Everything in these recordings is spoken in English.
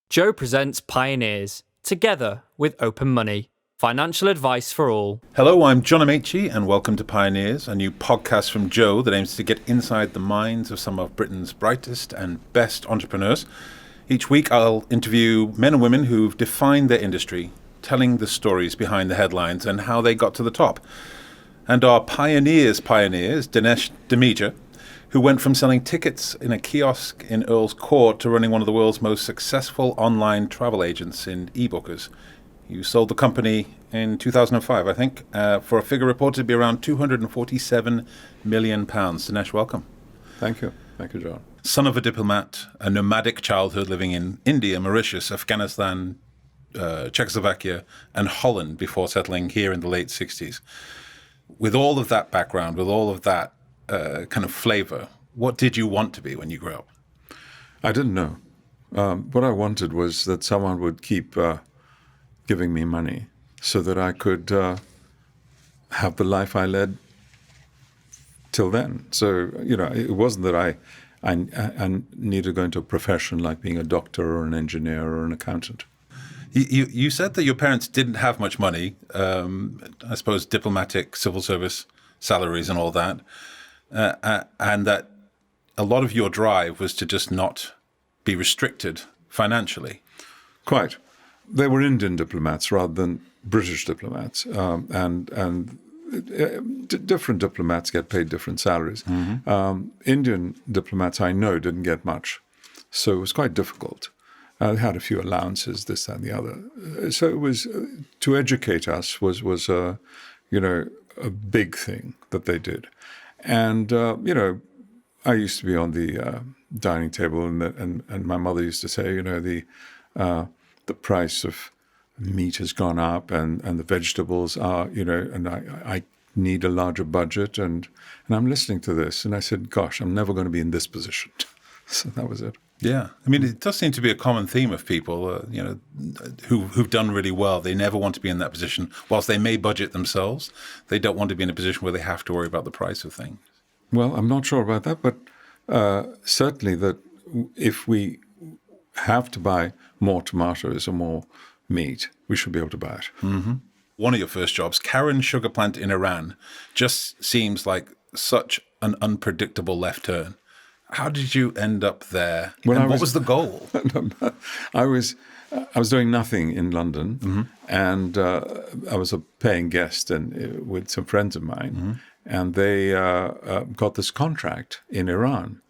Joe presents Pioneers, together with Open Money, financial advice for all. Hello, I'm John Amaechi, and welcome to Pioneers, a new podcast from Joe that aims to get inside the minds of some of Britain's brightest and best entrepreneurs. Each week, I'll interview men and women who've defined their industry, telling the stories behind the headlines and how they got to the top. And our pioneers, Dinesh Dhamija, who went from selling tickets in a kiosk in Earl's Court to running one of the world's most successful online travel agents in ebookers. You sold the company in 2005, I think, for a figure reported to be around £247 million. Dinesh, welcome. Thank you. Thank you, John. Son of a diplomat, a nomadic childhood living in India, Mauritius, Afghanistan, Czechoslovakia, and Holland before settling here in the late 60s. With all of that background, with all of that kind of flavor, what did you want to be when you grew up? I didn't know. What I wanted was that someone would keep giving me money so that I could have the life I led till then. So, it wasn't that I needed to go into a profession like being a doctor or an engineer or an accountant. You said that your parents didn't have much money, I suppose diplomatic, civil service salaries and all that, and that a lot of your drive was to just not be restricted financially. Quite. They were Indian diplomats rather than British diplomats, and different diplomats get paid different salaries. Mm-hmm. Indian diplomats, I know, didn't get much, so it was quite difficult. They had a few allowances, this, that, and the other. So it was to educate us was a big thing that they did, and I used to be on the dining table, and my mother used to say, the price of meat has gone up, and the vegetables are, and I need a larger budget, and I'm listening to this, and I said, gosh, I'm never going to be in this position. So that was it. Yeah, I mean, it does seem to be a common theme of people, who've done really well. They never want to be in that position. Whilst they may budget themselves, they don't want to be in a position where they have to worry about the price of things. Well, I'm not sure about that, but certainly that if we have to buy more tomatoes or more meat, we should be able to buy it. Mm-hmm. One of your first jobs, Karen Sugar Plant in Iran, just seems like such an unpredictable left turn. How did you end up there? Well, what was the goal? I was doing nothing in London, mm-hmm. and I was a paying guest with some friends of mine, mm-hmm. and they got this contract in Iran.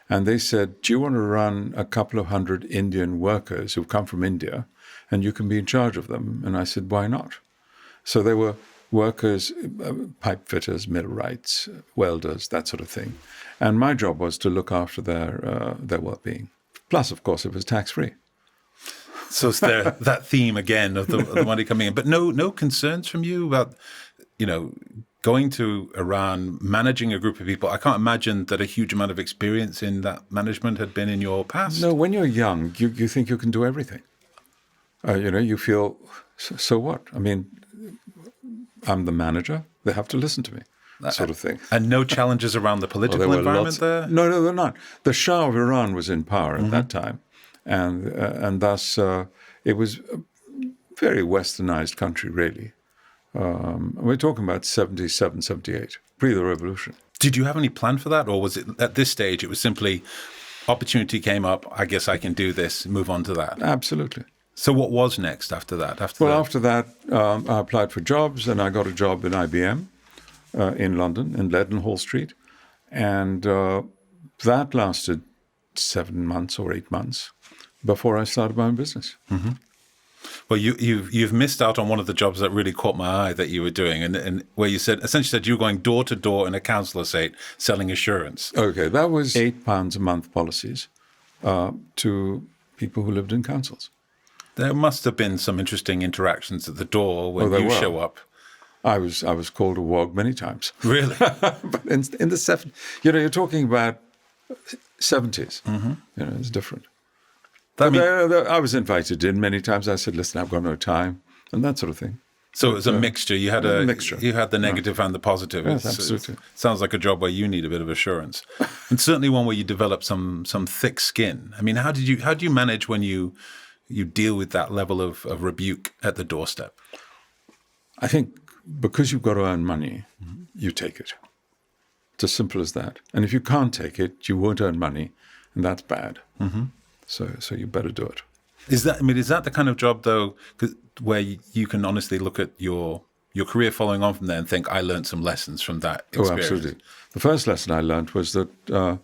And they said, do you want to run a couple of hundred Indian workers who've come from India, and you can be in charge of them? And I said, why not? So they were workers, pipe fitters, millwrights, welders, that sort of thing. And my job was to look after their well-being. Plus, of course, it was tax-free. So it's there, that theme again of the money coming in. But no concerns from you about, going to Iran, managing a group of people? I can't imagine that a huge amount of experience in that management had been in your past. No, when you're young, you think you can do everything. You feel, so what? I mean, I'm the manager. They have to listen to me. That sort of thing. And no challenges around the political environment there? No, they're not. The Shah of Iran was in power at mm-hmm. that time. And thus it was a very westernized country, really. We're talking about 77, 78, pre the revolution. Did you have any plan for that? Or was it at this stage, it was simply opportunity came up, I guess I can do this, move on to that? Absolutely. So what was next after that? After that, I applied for jobs, and I got a job in IBM in London, in Leadenhall Street. And that lasted 7 months or 8 months before I started my own business. Mm-hmm. Well, you've missed out on one of the jobs that really caught my eye that you were doing, and where you essentially said you were going door to door in a council estate selling assurance. Okay, that was £8 a month policies to people who lived in councils. There must have been some interesting interactions at the door when you show up. I was called a wog many times. Really? But in the 70s, you're talking about 70s. Mm-hmm. It's different. I was invited in many times. I said, listen, I've got no time, and that sort of thing. So it was a mixture. You had a mixture. You had the negative and the positive. Yes, absolutely. It sounds like a job where you need a bit of assurance, and certainly one where you develop some thick skin. I mean, how do you manage when you you deal with that level of rebuke at the doorstep? I think because you've got to earn money, you take it. It's as simple as that. And if you can't take it, you won't earn money, and that's bad. So you better do it. Is that the kind of job, though, where you can honestly look at your career following on from there and think, I learned some lessons from that experience? Oh, absolutely. The first lesson I learned was that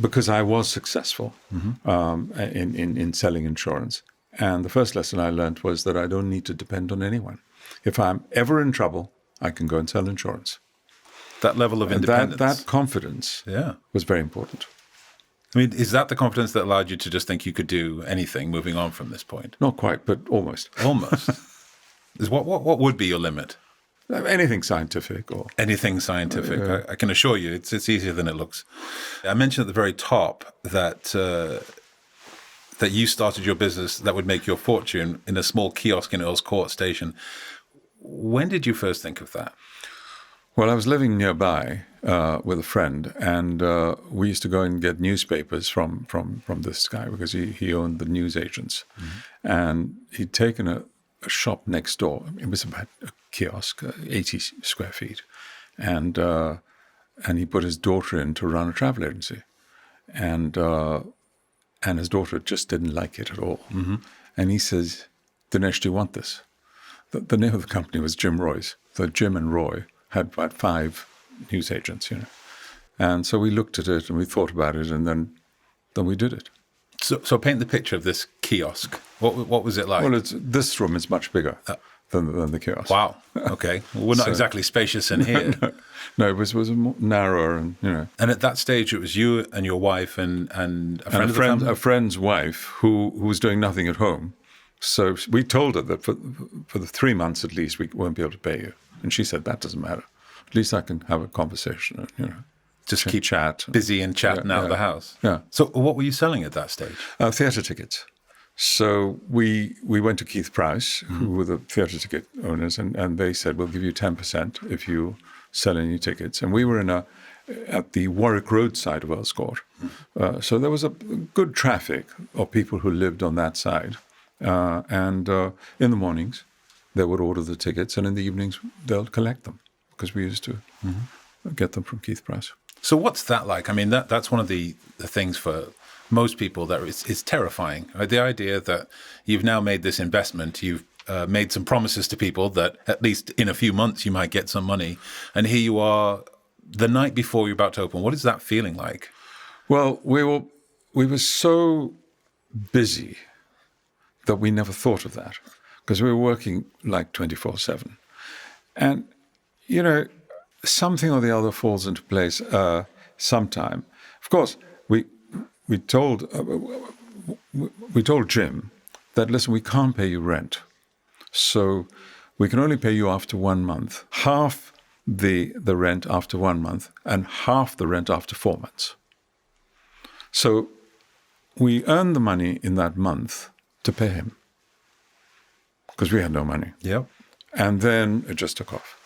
because I was successful in selling insurance, and the first lesson I learned was that I don't need to depend on anyone. If I'm ever in trouble, I can go and sell insurance. That level of independence. That confidence was very important. I mean, is that the confidence that allowed you to just think you could do anything moving on from this point? Not quite, but almost. Almost. What would be your limit? Anything scientific or anything scientific. I can assure you, it's easier than it looks. I mentioned at the very top that you started your business that would make your fortune in a small kiosk in Earl's Court Station. When did you first think of that? Well, I was living nearby with a friend, and we used to go and get newspapers from this guy because he owned the news agents. And he'd taken a shop next door. It was about a kiosk, 80 square feet. And he put his daughter in to run a travel agency. And his daughter just didn't like it at all. And he says, Dinesh, do you want this? The name of the company was Jim Roy's. So Jim and Roy had about 5 news agents, And so we looked at it and we thought about it, and then we did it. So paint the picture of this kiosk. What was it like? Well, this room is much bigger than the kiosk. Wow. Okay. Well, we're not exactly spacious in here. No, it was more narrower, and And at that stage, it was you and your wife and a friend's wife who was doing nothing at home. So we told her that for the 3 months at least, we won't be able to pay you. And she said, that doesn't matter. At least I can have a conversation and, just keep chat. Busy and chatting out of the house. Yeah. So what were you selling at that stage? Theatre tickets. So we went to Keith Price, who were the theatre ticket owners, and they said, we'll give you 10% if you sell any tickets. And we were at the Warwick Road side of Earl's Court. So there was a good traffic of people who lived on that side. And in the mornings, they would order the tickets, and in the evenings, they'll collect them because we used to get them from Keith Price. So what's that like? I mean, that's one of the things for most people that is terrifying. Right? The idea that you've now made this investment, you've made some promises to people that at least in a few months you might get some money, and here you are the night before you're about to open. What is that feeling like? Well, we were so busy that we never thought of that because we were working like 24/7. And, something or the other falls into place sometime. Of course, we told Jim that, listen, we can't pay you rent. So we can only pay you after 1 month, half the rent after 1 month and half the rent after 4 months. So we earned the money in that month to pay him because we had no money. Yeah. And then it just took off.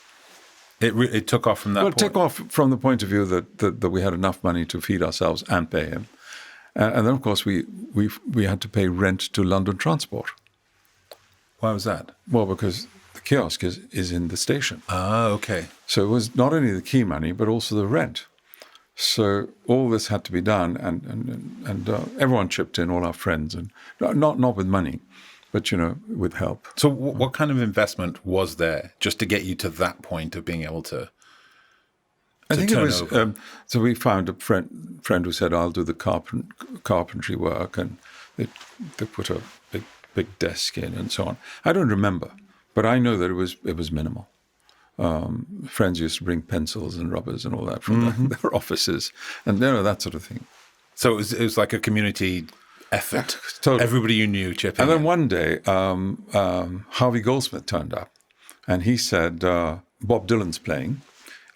It took off from that point? Well, it took off from the point of view that we had enough money to feed ourselves and pay him. And then, of course, we had to pay rent to London Transport. Why was that? Well, because the kiosk is in the station. Ah, okay. So it was not only the key money, but also the rent. So all this had to be done, and everyone chipped in, all our friends, and not with money, but with help. So what kind of investment was there just to get you to that point of being able to? I think it was. So we found a friend who said, "I'll do the carpentry work," and they put a big desk in and so on. I don't remember, but I know that it was minimal. Friends used to bring pencils and rubbers and all that from their offices, and that sort of thing. So it was like a community effort. Totally. Everybody you knew chipping in. And then one day, Harvey Goldsmith turned up, and he said, Bob Dylan's playing,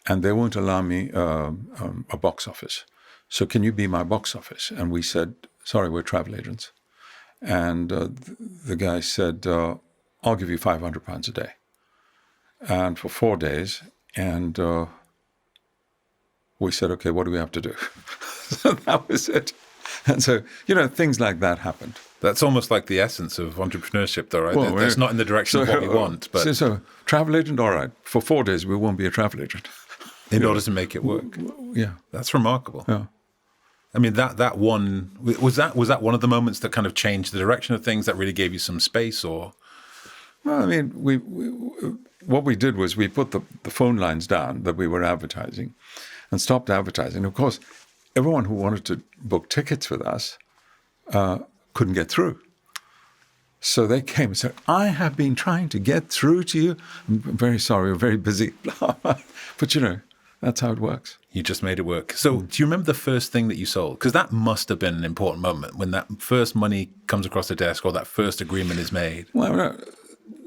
and they won't allow me a box office. So can you be my box office? And we said, sorry, we're travel agents. And the guy said, I'll give you £500 a day. And for 4 days, and we said, okay, what do we have to do? So that was it. And so, things like that happened. That's almost like the essence of entrepreneurship, though, right? Well, That's not in the direction of what we want, but so travel agent, all right. For 4 days, we won't be a travel agent. in order to make it work. Yeah. That's remarkable. Yeah. I mean, that one, was that one of the moments that kind of changed the direction of things, that really gave you some space, or? Well, I mean, what we did was we put the phone lines down that we were advertising and stopped advertising. Of course, everyone who wanted to book tickets with us couldn't get through. So they came and said, I have been trying to get through to you. I'm very sorry, we're very busy. But, that's how it works. You just made it work. So do you remember the first thing that you sold? Because that must have been an important moment when that first money comes across the desk or that first agreement is made. Well,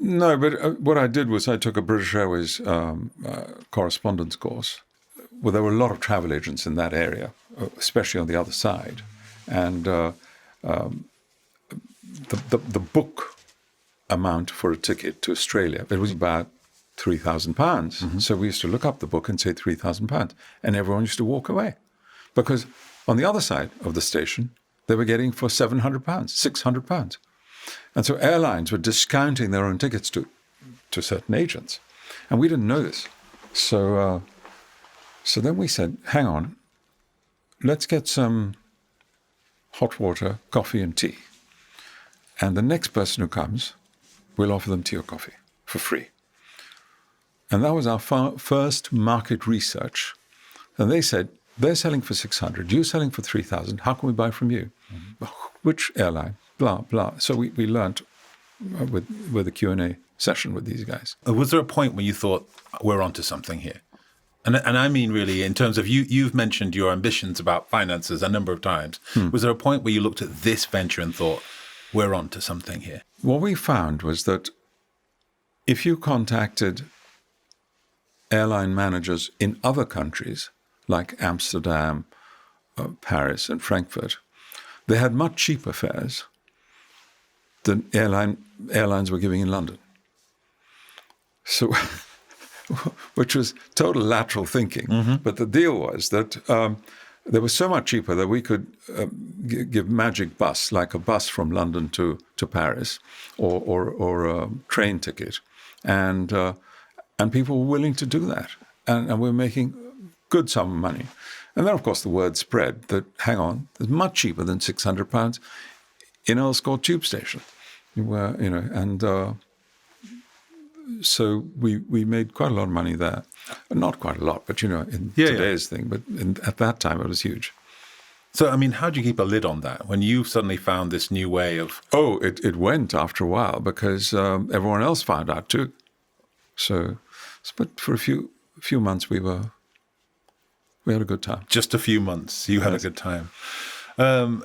no, but what I did was I took a British Airways correspondence course. Well, there were a lot of travel agents in that area, especially on the other side. And the book amount for a ticket to Australia, it was about £3,000. Mm-hmm. So we used to look up the book and say £3,000. And everyone used to walk away. Because on the other side of the station, they were getting for £700, £600. And so airlines were discounting their own tickets to certain agents. And we didn't know this. So then we said, hang on, let's get some hot water, coffee and tea. And the next person who comes, we'll offer them tea or coffee for free. And that was our first market research. And they said, they're selling for 600, you're selling for 3,000, how can we buy from you? Mm-hmm. Which airline? Blah, blah. So we learned with a Q&A session with these guys. Was there a point when you thought, we're onto something here? And I mean really in terms of, you've mentioned your ambitions about finances a number of times. Was there a point where you looked at this venture and thought, we're onto something here? What we found was that if you contacted airline managers in other countries, like Amsterdam, Paris, and Frankfurt, they had much cheaper fares than airlines were giving in London. So, which was total lateral thinking. Mm-hmm. But the deal was that they were so much cheaper that we could give magic bus, like a bus from London to Paris, or a train ticket, and people were willing to do that, and we're making good sum of money. And then, of course, the word spread that, hang on, it's much cheaper than £600 in Earl's Court tube station. So we made quite a lot of money there. Not quite a lot, but, in today's thing. But at that time, it was huge. So, I mean, how do you keep a lid on that when you suddenly found this new way of... Oh, it went after a while because everyone else found out too. So, but for a few months, we had a good time. Just a few months, you had a good time.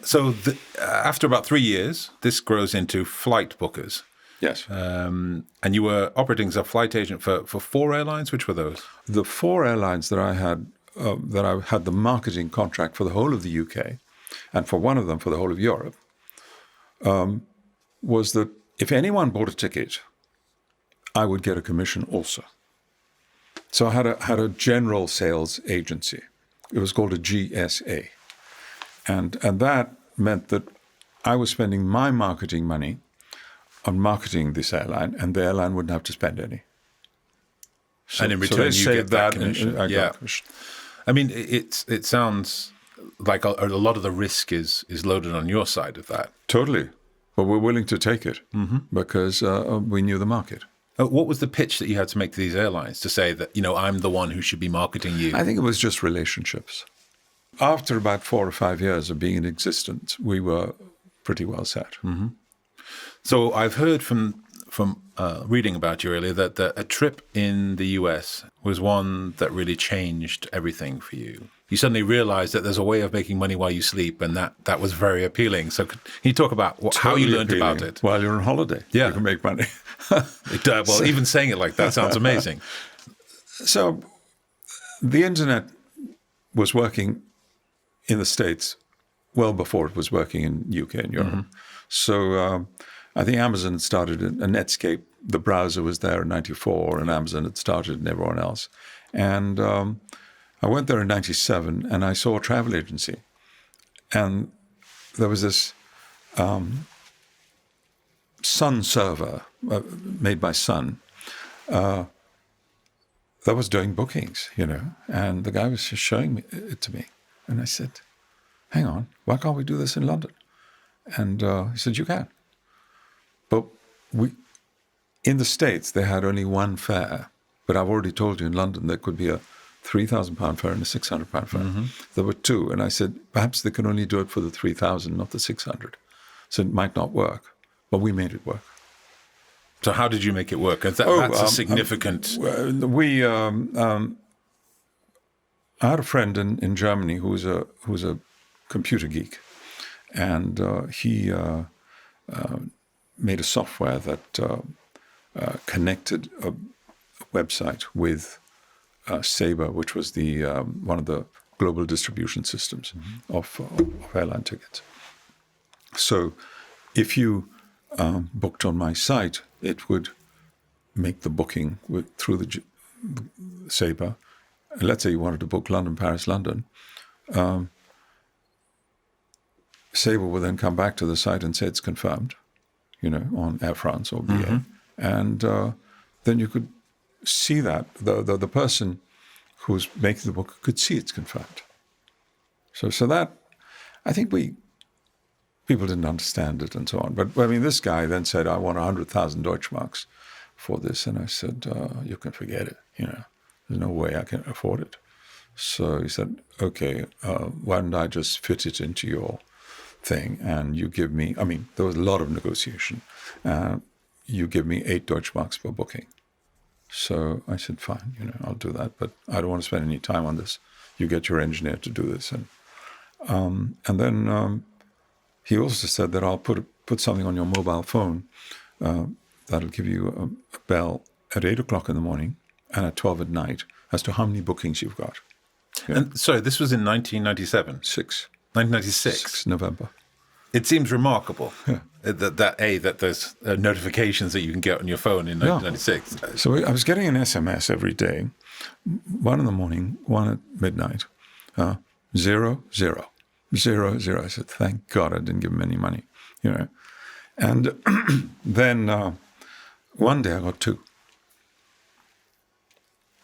So after about 3 years, this grows into flight bookers. Yes. And you were operating as a flight agent for 4 airlines. Which were those? The 4 airlines that I had the marketing contract for the whole of the UK, and for one of them for the whole of Europe, was that if anyone bought a ticket, I would get a commission also. So I had a general sales agency. It was called a GSA. And that meant that I was spending my marketing money on marketing this airline, and the airline wouldn't have to spend any. So, and in return, you get that commission. I got commission. I mean, it sounds like a lot of the risk is loaded on your side of that. Totally. But we're willing to take it because we knew the market. What was the pitch that you had to make to these airlines to say that, I'm the one who should be marketing you? I think it was just relationships. After about 4 or 5 years of being in existence, we were pretty well set. Mm-hmm. So I've heard from reading about you earlier that a trip in the US was one that really changed everything for you. You suddenly realized that there's a way of making money while you sleep, and that was very appealing. So can you talk about how you learned about it? While you're on holiday, you can make money. Even saying it like that sounds amazing. So the internet was working in the States well before it was working in UK and Europe. Mm-hmm. So I think Amazon had started a Netscape. The browser was there in 94, and Amazon had started, and everyone else. And I went there in 97, and I saw a travel agency. And there was this Sun server made by Sun that was doing bookings, and the guy was just showing it to me. And I said, hang on, why can't we do this in London? And he said, you can. But in the States, they had only one fare. But I've already told you in London there could be a £3,000 fare and a £600 fare. Mm-hmm. There were two. And I said, perhaps they can only do it for the 3,000, not the 600. So it might not work. But we made it work. So how did you make it work? That's a significant... I had a friend in Germany who was a computer geek. And he made a software that connected a website with Sabre, which was the one of the global distribution systems of airline tickets. So if you booked on my site, it would make the booking through the Sabre. Let's say you wanted to book London, Paris, London. Sabre will then come back to the site and say it's confirmed, on Air France or BA. Mm-hmm. And then you could see that. The person who's making the book could see it's confirmed. So that, I think people didn't understand it and so on. But, this guy then said, I want 100,000 Deutschmarks for this. And I said, you can forget it, There's no way I can afford it. So he said, okay, why don't I just fit it into your thing, and you give me, there was a lot of negotiation. You give me 8 Deutschmarks per booking. So I said, fine, I'll do that, but I don't want to spend any time on this. You get your engineer to do this. And then he also said that I'll put something on your mobile phone that'll give you a bell at 8 o'clock in the morning and at 12 at night as to how many bookings you've got. Yeah. And sorry, this was in 1997? 1996? 6 November. It seems remarkable that there's notifications that you can get on your phone in 1996. Yeah. So I was getting an SMS every day, 1 in the morning, 1 at midnight, 0, 0, 0, 0. I said, thank God I didn't give him any money, And then one day I got 2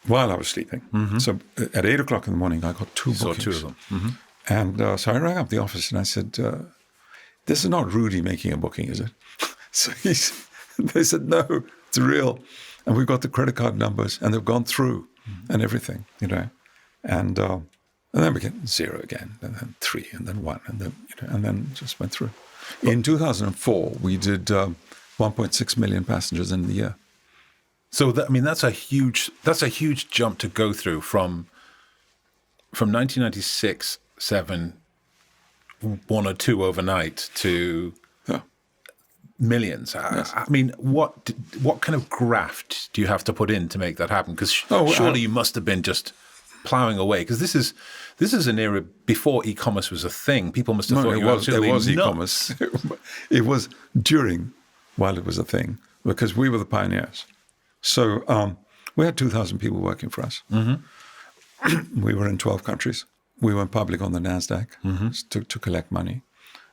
while I was sleeping. Mm-hmm. So at 8 o'clock in the morning, I got 2 bookings. Saw 2 of them. Mm-hmm. And so I rang up the office and I said, this is not Rudy making a booking, is it? So they said, no, it's real. And we've got the credit card numbers and they've gone through and everything, And then we get 0 again, and then 3, and then 1, and then, and then just went through. In 2004, we did 1.6 million passengers in the year. So that's a huge jump to go through from 1996, 7, 1 or 2 overnight to millions. Yes. What kind of graft do you have to put in to make that happen? Because surely you must have been just plowing away. Because this is an era before e-commerce was a thing. People must have thought there was e-commerce. It was while it was a thing, because we were the pioneers. So we had 2,000 people working for us. Mm-hmm. We were in 12 countries. We went public on the NASDAQ to collect money,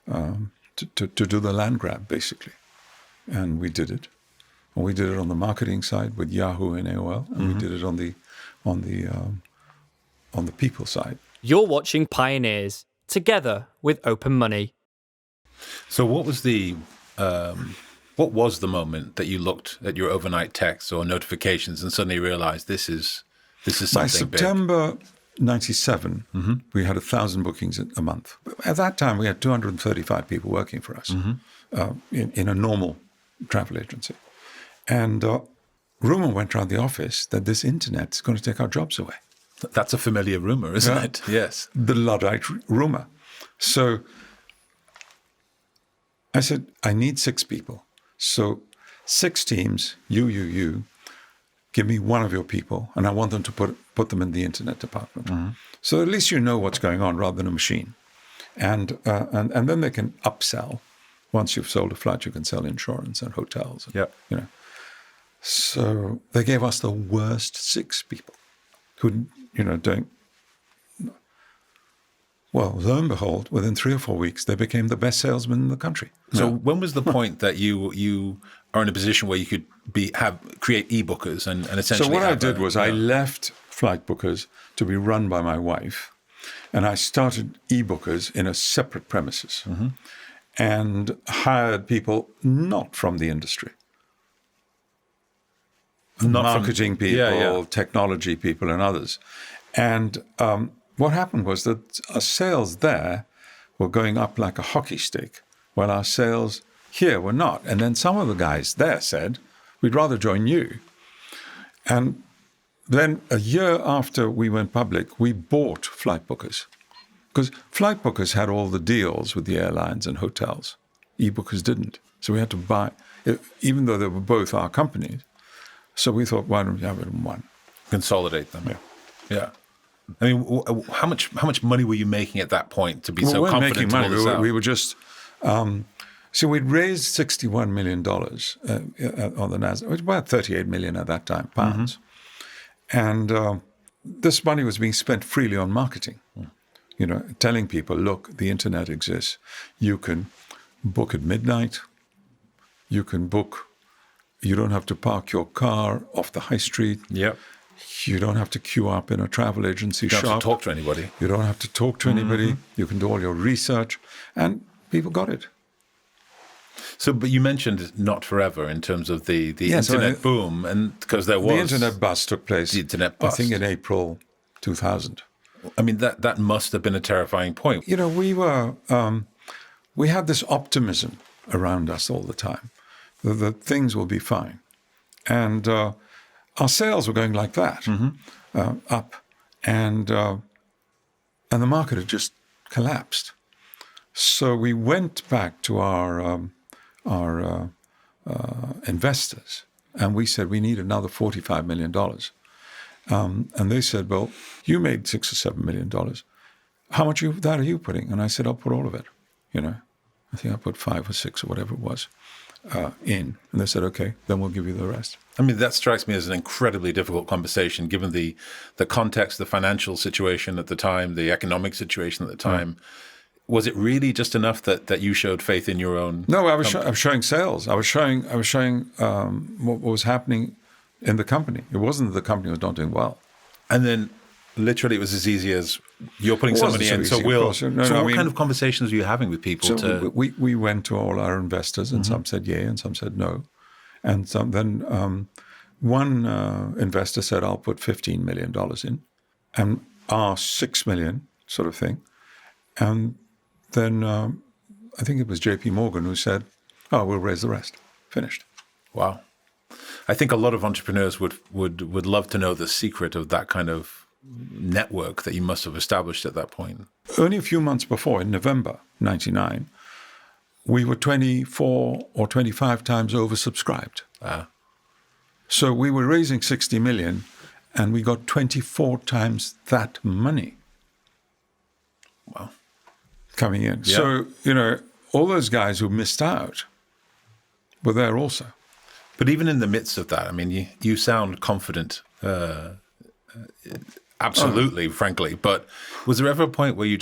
to do the land grab, basically. And we did it. And we did it on the marketing side with Yahoo and AOL, and we did it on the people side. You're watching Pioneers, together with Open Money. So what was the moment that you looked at your overnight texts or notifications and suddenly realized this is something By September 97, we had 1,000 bookings a month. At that time, we had 235 people working for us in a normal travel agency. And rumor went around the office that this internet is going to take our jobs away. That's a familiar rumor, isn't it? Yes. The Luddite rumor. So I said, I need 6 people. So 6 teams, you, give me one of your people, and I want them to put them in the internet department. Mm-hmm. So at least you know what's going on rather than a machine. And then they can upsell. Once you've sold a flight, you can sell insurance and hotels. And, So they gave us the worst 6 people who, doing Well, lo and behold, within 3 or 4 weeks, they became the best salesman in the country. So when was the point that you are in a position where you could create ebookers and essentially? So what I did was I left Flight Bookers to be run by my wife, and I started ebookers in a separate premises and hired people not from the industry. Marketing people, technology people, and others. And what happened was that our sales there were going up like a hockey stick, while our sales here were not. And then some of the guys there said, we'd rather join you. And then a year after we went public, we bought Flight Bookers. Because Flight Bookers had all the deals with the airlines and hotels. E-Bookers didn't. So we had to buy, even though they were both our companies. So we thought, why don't we have it in one? Consolidate them. Yeah. I mean, how much money were you making at that point to be so confident? Making money. We were just. So we'd raised $61 million on the Nasdaq. It was about 38 million at that time, pounds. And this money was being spent freely on marketing. You know, telling people, look, the internet exists. You can book at midnight. You can book. You don't have to park your car off the high street. Yep. You don't have to queue up in a travel agency shop. You don't have to talk to anybody. You don't have to talk to anybody. You can do all your research. And people got it. So, but you mentioned not forever in terms of the internet boom, and because there was... The internet bust took place, the internet bust. I think, in April 2000. I mean, that must have been a terrifying point. You know, we had this optimism around us all the time, that things will be fine. And our sales were going like that, up. And the market had just collapsed. So we went back to our investors, and we said, we need another $45 million. And they said, well, you made $6 or $7 million. How much of that are you putting? And I said, I'll put all of it. You know, I think I put 5 or 6 or whatever it was in. And they said, okay, then we'll give you the rest. I mean, that strikes me as an incredibly difficult conversation, given the context, the financial situation at the time, the economic situation at the time. Was it really just enough that you showed faith in your own? No, I was showing sales. I was showing what was happening in the company. It wasn't that the company was not doing well. And then, literally, it was as easy as you're putting somebody in. So what kind of conversations were you having with people? We went to all our investors, and some said yay, and some said no, and then one investor said, "I'll put $15 million in," and our $6 million sort of thing, and then I think it was J.P. Morgan who said, "Oh, we'll raise the rest." Finished. Wow. I think a lot of entrepreneurs would love to know the secret of that kind of network that you must have established at that point. Only a few months before, in November 1999, we were 24 or 25 times oversubscribed. So we were raising 60 million, and we got 24 times that money. Wow. Coming in. Yeah. So, you know, all those guys who missed out were there also. But even in the midst of that, I mean, you sound confident, absolutely, frankly. But was there ever a point where you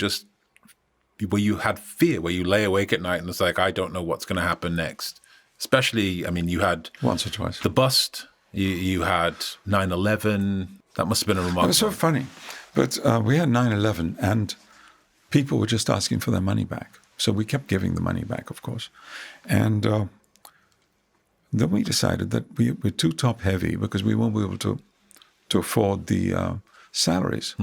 had fear, where you lay awake at night and it's like, I don't know what's going to happen next? Especially, I mean, you had once or twice the bust, you had 9/11. That must have been a remarkable. It was so funny, but we had 9/11, and people were just asking for their money back. So we kept giving the money back, of course, and. Then we decided that we're too top heavy because we won't be able to afford the salaries.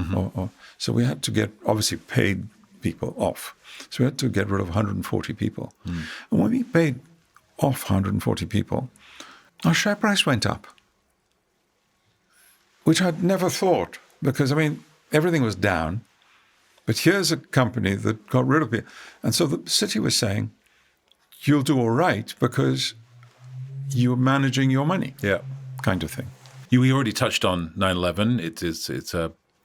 So we had to get, obviously, paid people off. So we had to get rid of 140 people. And when we paid off 140 people, our share price went up, which I'd never thought because, I mean, everything was down. But here's a company that got rid of people. And so the city was saying, you'll do all right because you're managing your money, kind of thing. We already touched on 9/11.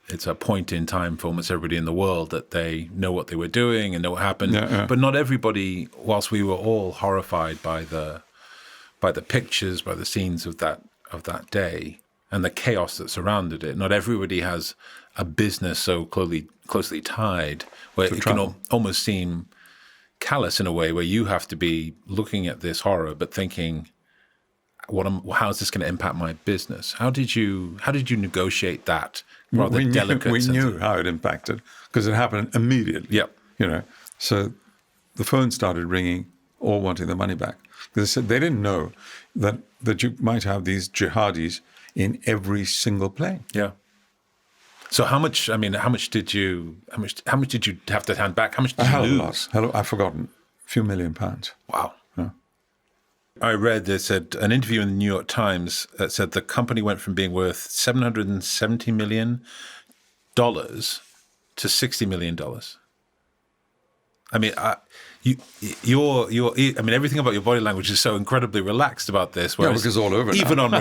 It's a point in time for almost everybody in the world that they know what they were doing and know what happened. But not everybody, whilst we were all horrified by the pictures, by the scenes of that day, and the chaos that surrounded it. Not everybody has a business so closely tied where it can almost seem callous in a way, where you have to be looking at this horror but thinking, how's this going to impact my business? How did you negotiate that rather delicate? We knew how it impacted because it happened immediately. Yeah, So the phone started ringing, all wanting the money back. They said they didn't know that you might have these jihadis in every single plane. Yeah. So how much did you have to hand back? How much did you lose? I've forgotten. A few £1 million. Wow. Yeah. I read, they said, an interview in the New York Times that said the company went from being worth $770 million to $60 million. I mean, everything about your body language is so incredibly relaxed about this. Whereas because all over even on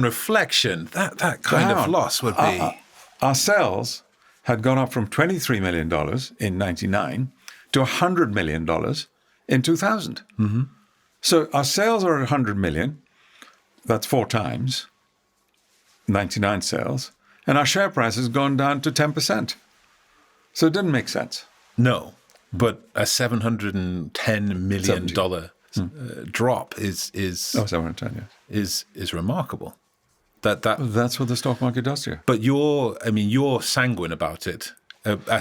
reflection, that kind of loss would be. Our sales had gone up from $23 million in '99 to $100 million in 2000. Mm-hmm. So our sales are at $100 million. That's 4 times 99 sales, and our share price has gone down to 10%. So it didn't make sense. No, but a $710 million drop is 710, yes. is remarkable. That's what the stock market does to you. But you're sanguine about it,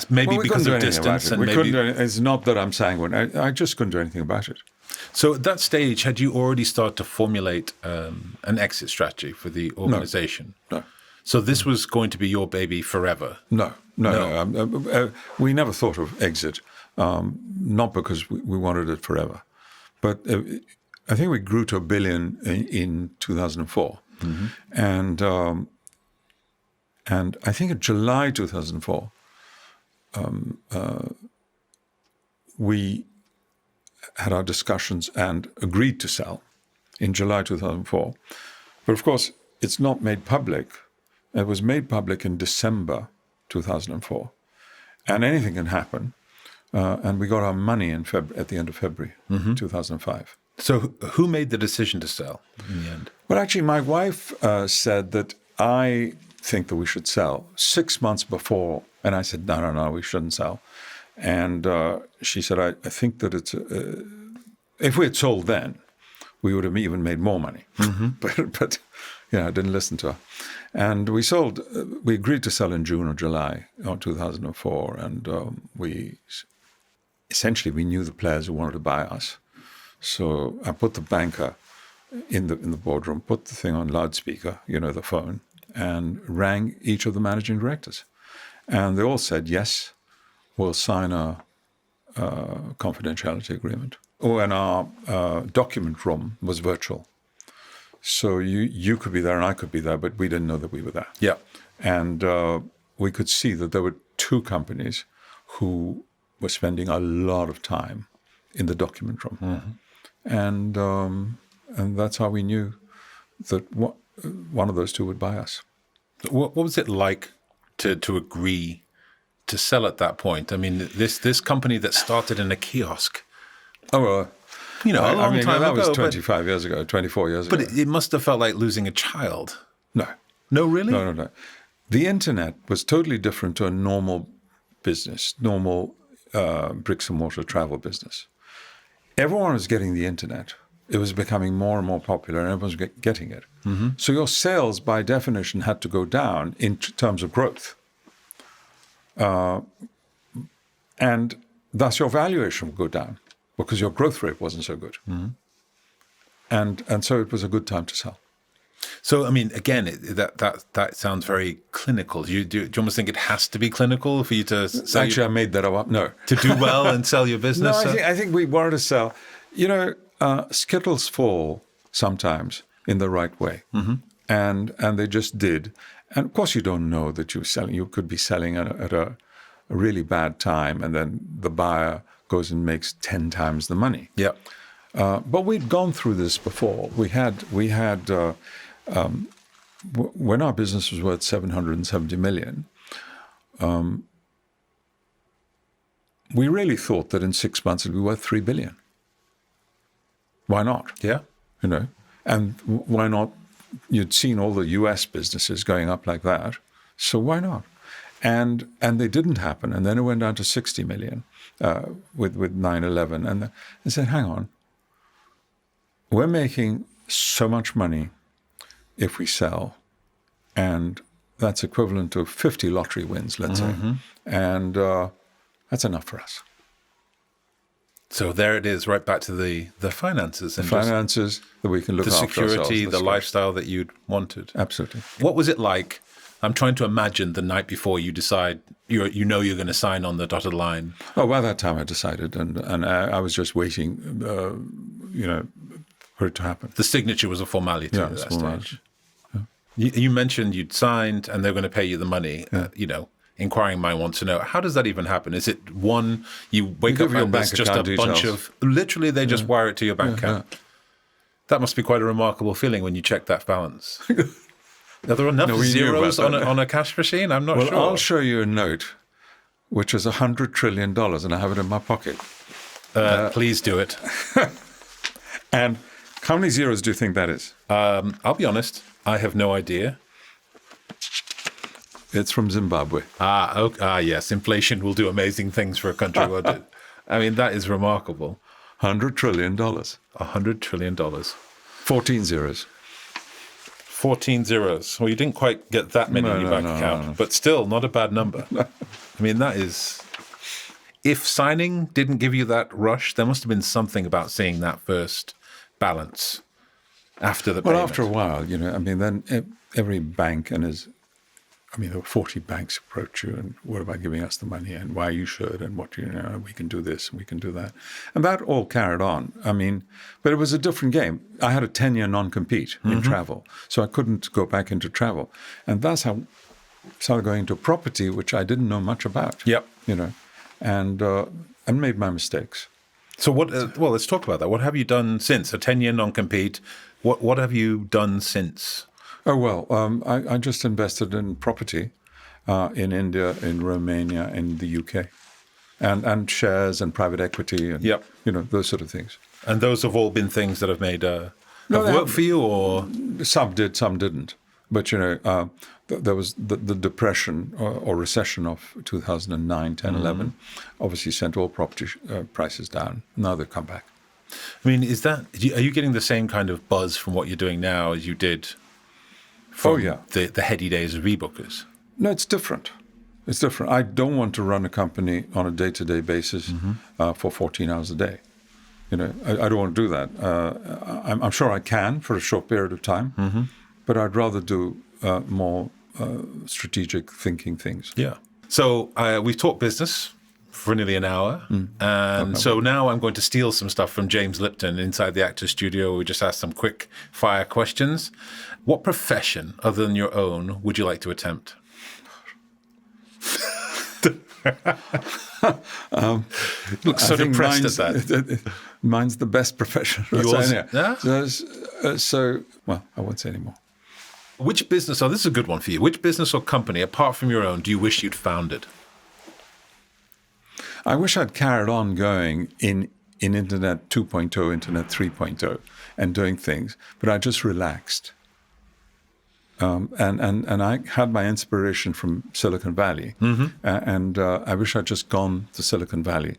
maybe because of distance. And it's not that I'm sanguine. I just couldn't do anything about it. So at that stage, had you already started to formulate an exit strategy for the organization? No. So this was going to be your baby forever? No. We never thought of exit, not because we wanted it forever. But I think we grew to $1 billion in 2004. Mm-hmm. And I think in July 2004, we had our discussions and agreed to sell in July 2004. But of course, it's not made public. It was made public in December 2004. And anything can happen. And we got our money at the end of February 2005. So who made the decision to sell in the end? Well, actually, my wife said that I think that we should sell 6 months before. And I said, no, we shouldn't sell. And she said, I think that it's if we had sold then, we would have even made more money. Mm-hmm. But I didn't listen to her. And we sold. We agreed to sell in June or July of 2004. And we knew the players who wanted to buy us. So I put the banker in the boardroom, put the thing on loudspeaker, the phone, and rang each of the managing directors. And they all said, yes, we'll sign a confidentiality agreement. Oh, and our document room was virtual. So you could be there and I could be there, but we didn't know that we were there. Yeah. And we could see that there were 2 companies who were spending a lot of time in the document room. Mm-hmm. And that's how we knew that one of those 2 would buy us. What was it like to agree to sell at that point? I mean, this company that started in a kiosk. Oh, well, a long time that ago. Was 24 years ago. But it must have felt like losing a child. No. No, really? No. The internet was totally different to a normal business, normal bricks and mortar travel business. Everyone was getting the internet. It was becoming more and more popular, and everyone was getting it. Mm-hmm. So your sales, by definition, had to go down in terms of growth. And thus your valuation would go down because your growth rate wasn't so good. Mm-hmm. And so it was a good time to sell. So, I mean, again, that sounds very clinical. Do you almost think it has to be clinical for you to sell? Actually, I made that up. No. To do well and sell your business? No, I think we wanted to sell. Skittles fall sometimes in the right way. Mm-hmm. And they just did. And of course, you don't know that you're selling. You could be selling at a really bad time, and then the buyer goes and makes 10 times the money. Yeah. But we'd gone through this before. We had when our business was worth $770 million, we really thought that in 6 months it'd be worth $3 billion. Why not? Yeah. And why not you'd seen all the US businesses going up like that, so why not? And they didn't happen. And then it went down to 60 million with 9/11. And they said, hang on, we're making so much money if we sell, and that's equivalent to 50 lottery wins, let's say. And that's enough for us. So there it is, right back to the finances. And finances that we can look the after security, ourselves, the lifestyle that you'd wanted. Absolutely. What was it like? I'm trying to imagine the night before you decide, you're going to sign on the dotted line. Oh, by that time I decided, and I was just waiting, for it to happen. The signature was a formality at that formality. stage. Yeah. You mentioned you'd signed and they're going to pay you the money. Inquiring mind wants to know, how does that even happen? Is it one, you wake up and there's just a bunch of, literally they just wire it to your bank account. Yeah. That must be quite a remarkable feeling when you check that balance. Are there enough zeros on a cash machine? I'm not sure. Well, I'll show you a note, which is $100 trillion, and I have it in my pocket. Please do it. And how many zeros do you think that is? I'll be honest, I have no idea. It's from Zimbabwe. Yes. Inflation will do amazing things for a country, won't it? I mean, that is remarkable. $100 trillion. $100 trillion. 14 zeros. 14 zeros. Well, you didn't quite get that many in your bank account, but still not a bad number. I mean, that is... If signing didn't give you that rush, there must have been something about seeing that first balance after the payment. Well, after a while, then every bank there were 40 banks approach you, and what about giving us the money, and why you should, and what, we can do this, and we can do that. And that all carried on. But it was a different game. I had a 10-year non-compete in travel, so I couldn't go back into travel. And that's how I started going into property, which I didn't know much about. Yep. And made my mistakes. So what? Well, let's talk about that. What have you done since a 10-year non-compete? What have you done since? Oh well, I just invested in property in India, in Romania, in the UK, and shares and private equity, and those sort of things. And those have all been things that have made worked for you, or some did, some didn't. But there was the depression or recession of 2009, 10, 11, obviously sent all property prices down. Now they've come back. I mean, are you getting the same kind of buzz from what you're doing now as you did from the heady days of ebookers? No, it's different. It's different. I don't want to run a company on a day-to-day basis for 14 hours a day. I don't want to do that. I'm sure I can for a short period of time, but I'd rather do more strategic thinking things. Yeah. So we've talked business for nearly an hour. And so now I'm going to steal some stuff from James Lipton inside the Actors Studio. We just asked some quick fire questions. What profession other than your own would you like to attempt? Look so depressed at that. Mine's the best profession. Yours? Well, I won't say anymore. Which business, this is a good one for you. Which business or company, apart from your own, do you wish you'd founded? I wish I'd carried on going in Internet 2.0, Internet 3.0, and doing things, but I just relaxed. And I had my inspiration from Silicon Valley, and I wish I'd just gone to Silicon Valley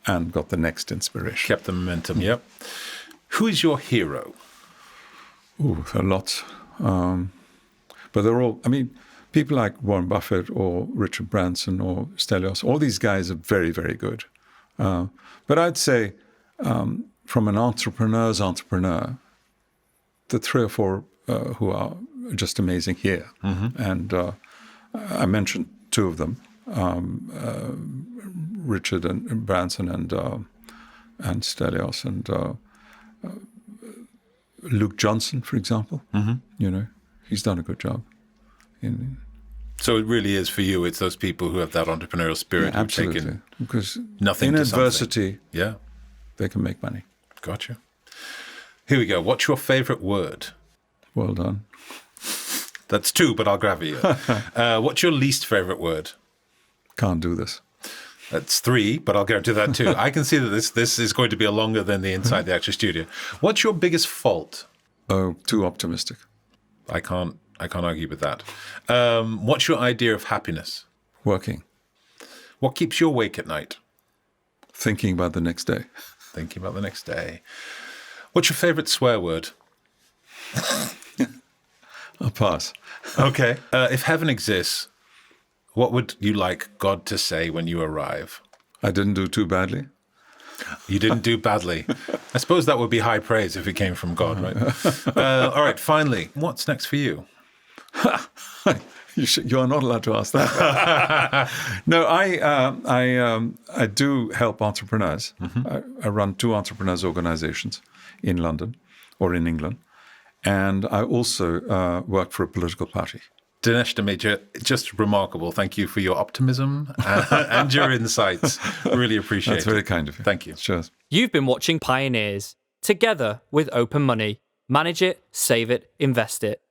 and got the next inspiration. Kept the momentum, yep. Who is your hero? Ooh, there are lots. But they're all, people like Warren Buffett or Richard Branson or Stelios, all these guys are very, very good. But I'd say from an entrepreneur's entrepreneur, the 3 or 4 who are just amazing here. And I mentioned 2 of them, Richard and Branson and Stelios, and Luke Johnson, for example. He's done a good job. So it really is for you, it's those people who have that entrepreneurial spirit, who've taken because nothing in to adversity, something. They can make money. Gotcha. Here we go. What's your favorite word? Well done. That's 2, but I'll grab you. What's your least favorite word? Can't do this. That's 3, but I'll guarantee that too. I can see that this is going to be longer than the Inside the Actors Studio. What's your biggest fault? Oh, too optimistic. I can't argue with that. What's your idea of happiness? Working, What keeps you awake at night? thinking about the next day. Thinking about the next day. What's your favorite swear word? I'll pass. Okay. If heaven exists, what would you like God to say when you arrive? I didn't do too badly. You didn't do badly. I suppose that would be high praise if it came from God, right? All right, finally, what's next for you? You are not allowed to ask that. No, I do help entrepreneurs. I run 2 entrepreneurs organizations in London or in England. And I also work for a political party. Dinesh Dhamija, just remarkable. Thank you for your optimism and your insights. Really appreciate it. That's very kind of you. Thank you. Cheers. You've been watching Pioneers, together with Open Money. Manage it, save it, invest it.